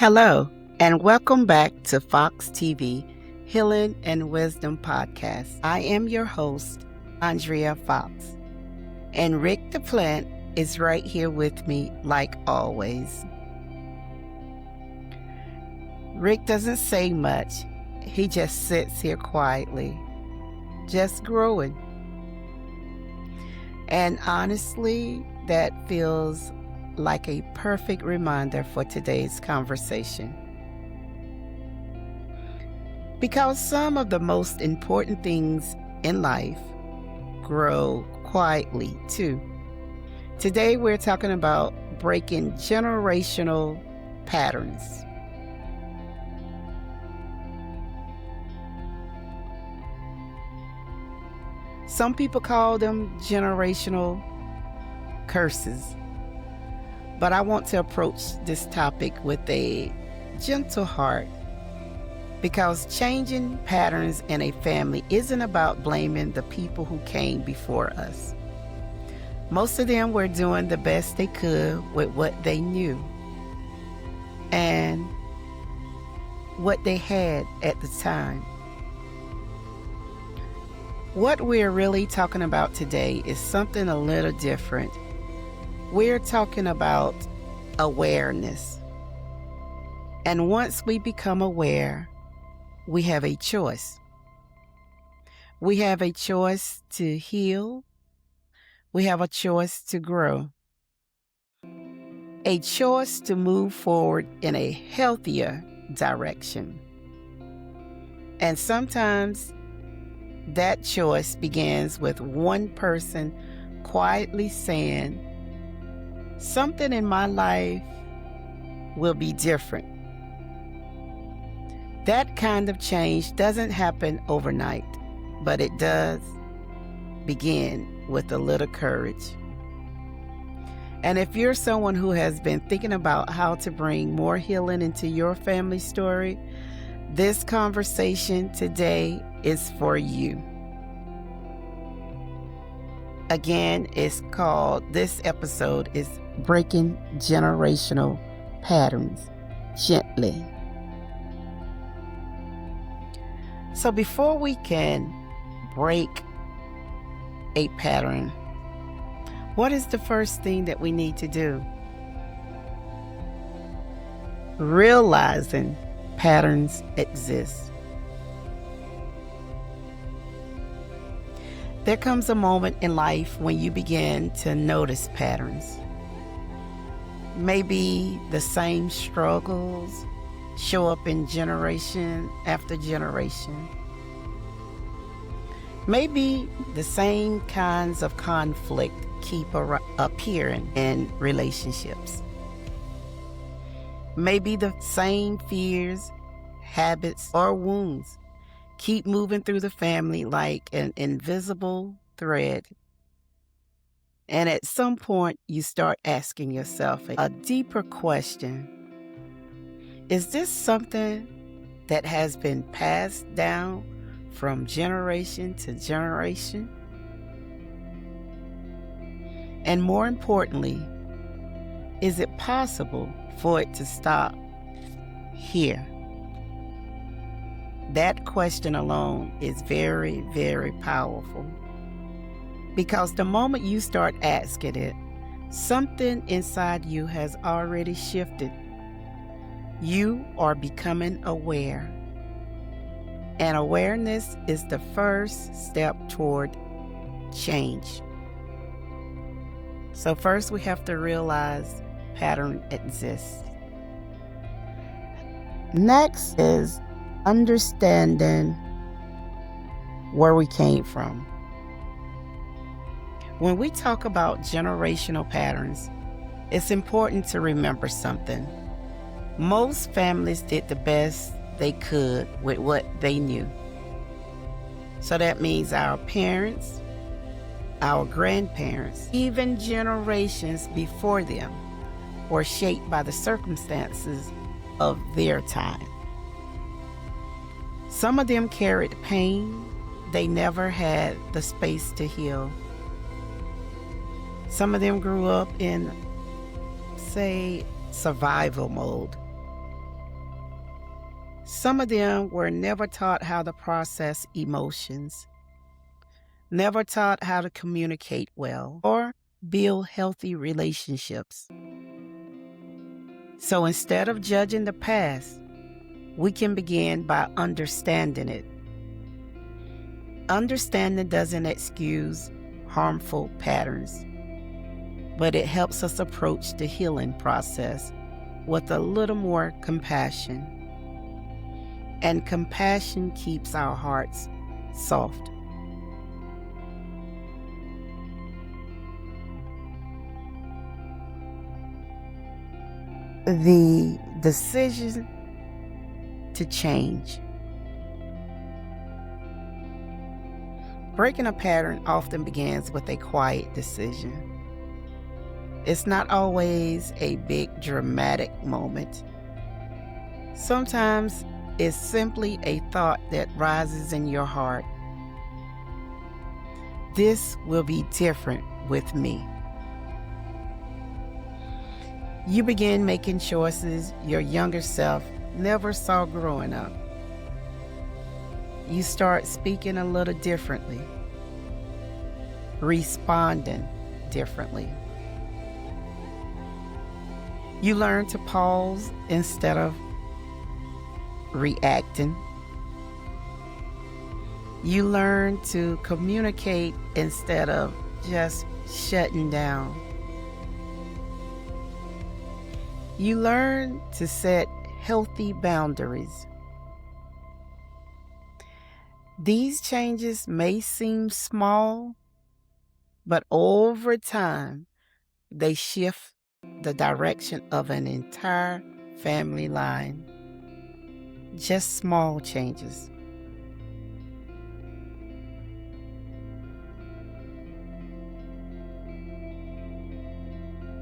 Hello, and welcome back to FoxxTV Healing and Wisdom Podcast. I am your host, Andrea Foxx, and Rick the Plant is right here with me like always. Rick doesn't say much. He just sits here quietly, just growing. And honestly, that feels like a perfect reminder for today's conversation. Because some of the most important things in life grow quietly too. Today we're talking about breaking generational patterns. Some people call them generational curses. But I want to approach this topic with a gentle heart, because changing patterns in a family isn't about blaming the people who came before us. Most of them were doing the best they could with what they knew and what they had at the time. What we're really talking about today is something a little different. We're talking about awareness. And once we become aware, we have a choice. We have a choice to heal. We have a choice to grow. A choice to move forward in a healthier direction. And sometimes that choice begins with one person quietly saying, "Something in my life will be different." That kind of change doesn't happen overnight, but it does begin with a little courage. And if you're someone who has been thinking about how to bring more healing into your family story, this conversation today is for you. Again, this episode is Breaking Generational Patterns Gently. So before we can break a pattern, what is the first thing that we need to do? Realizing patterns exist. There comes a moment in life when you begin to notice patterns. Maybe the same struggles show up in generation after generation. Maybe the same kinds of conflict keep appearing in relationships. Maybe the same fears, habits, or wounds keep moving through the family like an invisible thread. And at some point, you start asking yourself a deeper question. Is this something that has been passed down from generation to generation? And more importantly, is it possible for it to stop here? That question alone is very, very powerful. Because the moment you start asking it, something inside you has already shifted. You are becoming aware. And awareness is the first step toward change. So first we have to realize pattern exists. Next is understanding where we came from. When we talk about generational patterns, it's important to remember something. Most families did the best they could with what they knew. So that means our parents, our grandparents, even generations before them were shaped by the circumstances of their time. Some of them carried pain they never had the space to heal. Some of them grew up in, say, survival mode. Some of them were never taught how to process emotions, never taught how to communicate well, or build healthy relationships. So instead of judging the past, we can begin by understanding it. Understanding doesn't excuse harmful patterns, but it helps us approach the healing process with a little more compassion. And compassion keeps our hearts soft. The decision to change. Breaking a pattern often begins with a quiet decision. It's not always a big dramatic moment. Sometimes it's simply a thought that rises in your heart. This will be different with me. You begin making choices your younger self never saw growing up. You start speaking a little differently, responding differently. You learn to pause instead of reacting. You learn to communicate instead of just shutting down. You learn to set healthy boundaries. These changes may seem small, but over time, they shift the direction of an entire family line. Just small changes.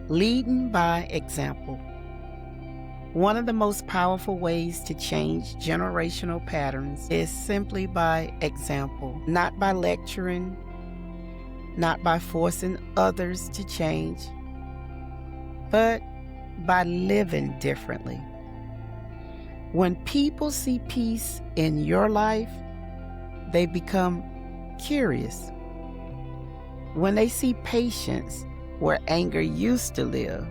Leading by example. One of the most powerful ways to change generational patterns is simply by example, not by lecturing, not by forcing others to change, but by living differently. When people see peace in your life, they become curious. When they see patience where anger used to live,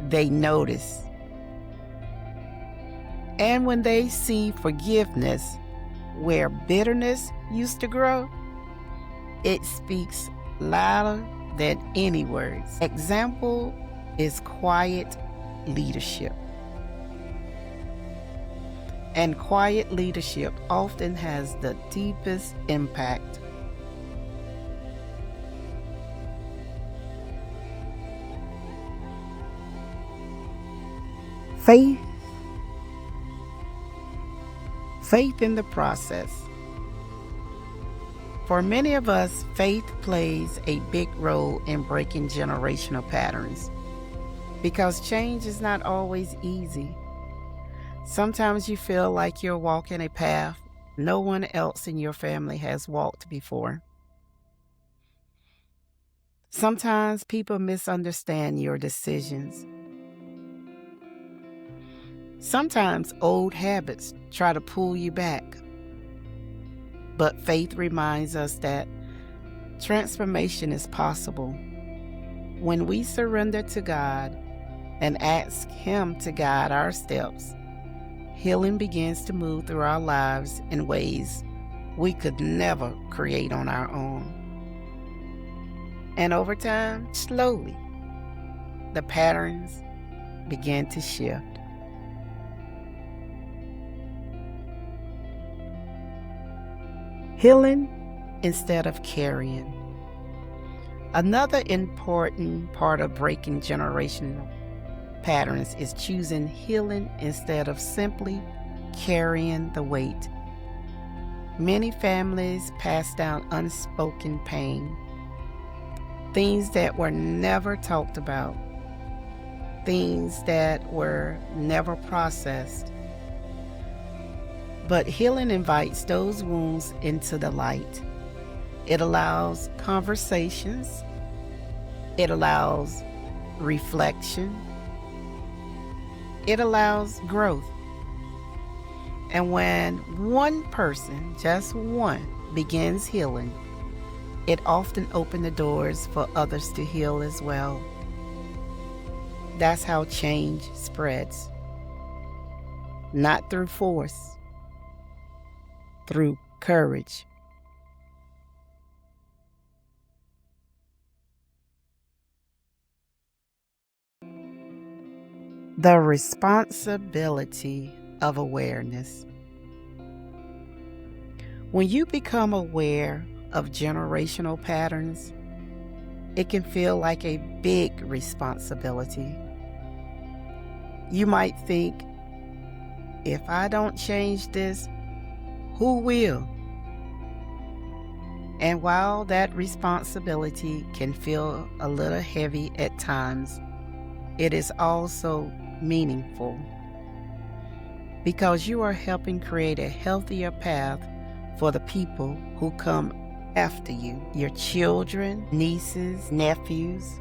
they notice. And when they see forgiveness where bitterness used to grow, it speaks louder than any words. Example is quiet leadership. And quiet leadership often has the deepest impact. Faith in the process. For many of us, faith plays a big role in breaking generational patterns because change is not always easy. Sometimes you feel like you're walking a path no one else in your family has walked before. Sometimes people misunderstand your decisions. Sometimes old habits try to pull you back. But faith reminds us that transformation is possible. When we surrender to God and ask Him to guide our steps, healing begins to move through our lives in ways we could never create on our own. And over time, slowly, the patterns begin to shift. Healing instead of carrying. Another important part of breaking generational patterns is choosing healing instead of simply carrying the weight. Many families pass down unspoken pain, things that were never talked about, things that were never processed. But healing invites those wounds into the light. It allows conversations. It allows reflection. It allows growth. And when one person, just one, begins healing, it often opens the doors for others to heal as well. That's how change spreads. Not through force, through courage. The responsibility of awareness. When you become aware of generational patterns, it can feel like a big responsibility. You might think, if I don't change this, who will? And while that responsibility can feel a little heavy at times, it is also meaningful because you are helping create a healthier path for the people who come after you, your children, nieces, nephews,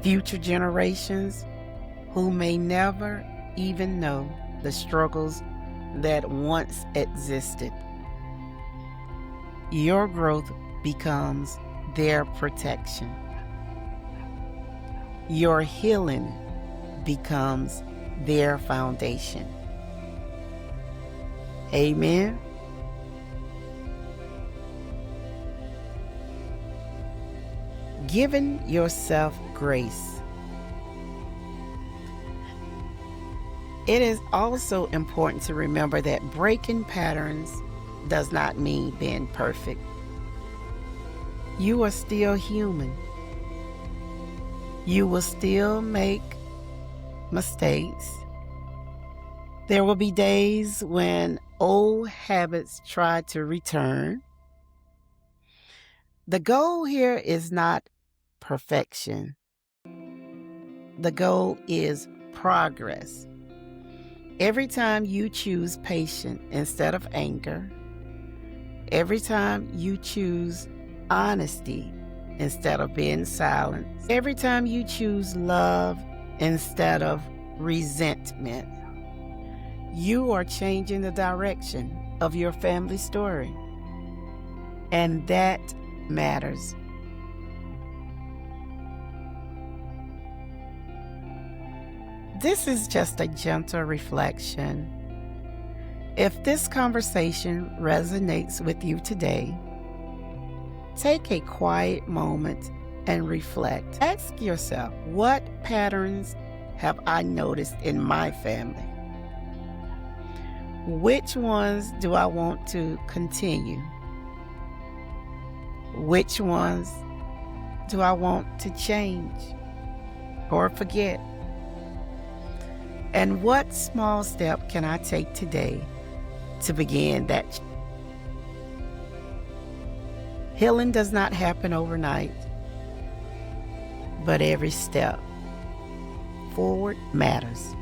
future generations who may never even know the struggles that once existed. Your growth becomes their protection. Your healing becomes their foundation. Amen. Giving yourself grace. It is also important to remember that breaking patterns does not mean being perfect. You are still human. You will still make mistakes. There will be days when old habits try to return. The goal here is not perfection. The goal is progress. Every time you choose patience instead of anger, every time you choose honesty instead of being silent, every time you choose love instead of resentment, you are changing the direction of your family story. And that matters. This is just a gentle reflection. If this conversation resonates with you today, take a quiet moment and reflect. Ask yourself, what patterns have I noticed in my family? Which ones do I want to continue? Which ones do I want to change or forget? And what small step can I take today to begin that? Healing does not happen overnight, but every step forward matters.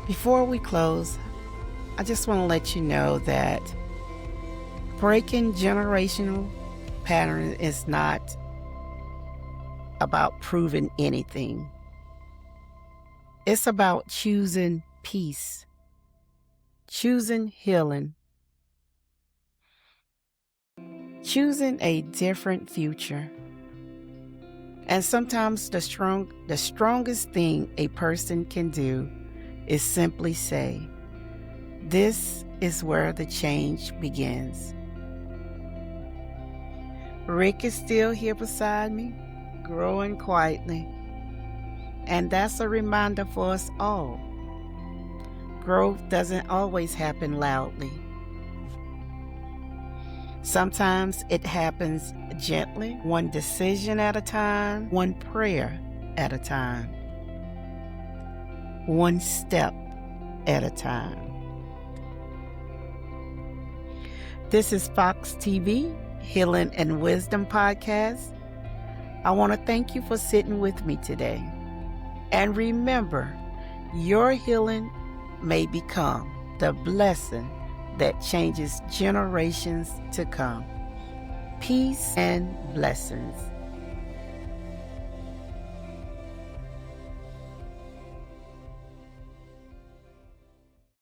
Before we close, I just want to let you know that breaking generational patterns is not about proving anything. It's about choosing peace, choosing healing, choosing a different future. And sometimes the strongest thing a person can do is simply say, this is where the change begins. Rick is still here beside me, growing quietly. And that's a reminder for us all. Growth doesn't always happen loudly. Sometimes it happens gently, one decision at a time, one prayer at a time, one step at a time. This is FoxxTV, Healing and Wisdom Podcast. I want to thank you for sitting with me today. And remember, your healing may become the blessing that changes generations to come. Peace and blessings.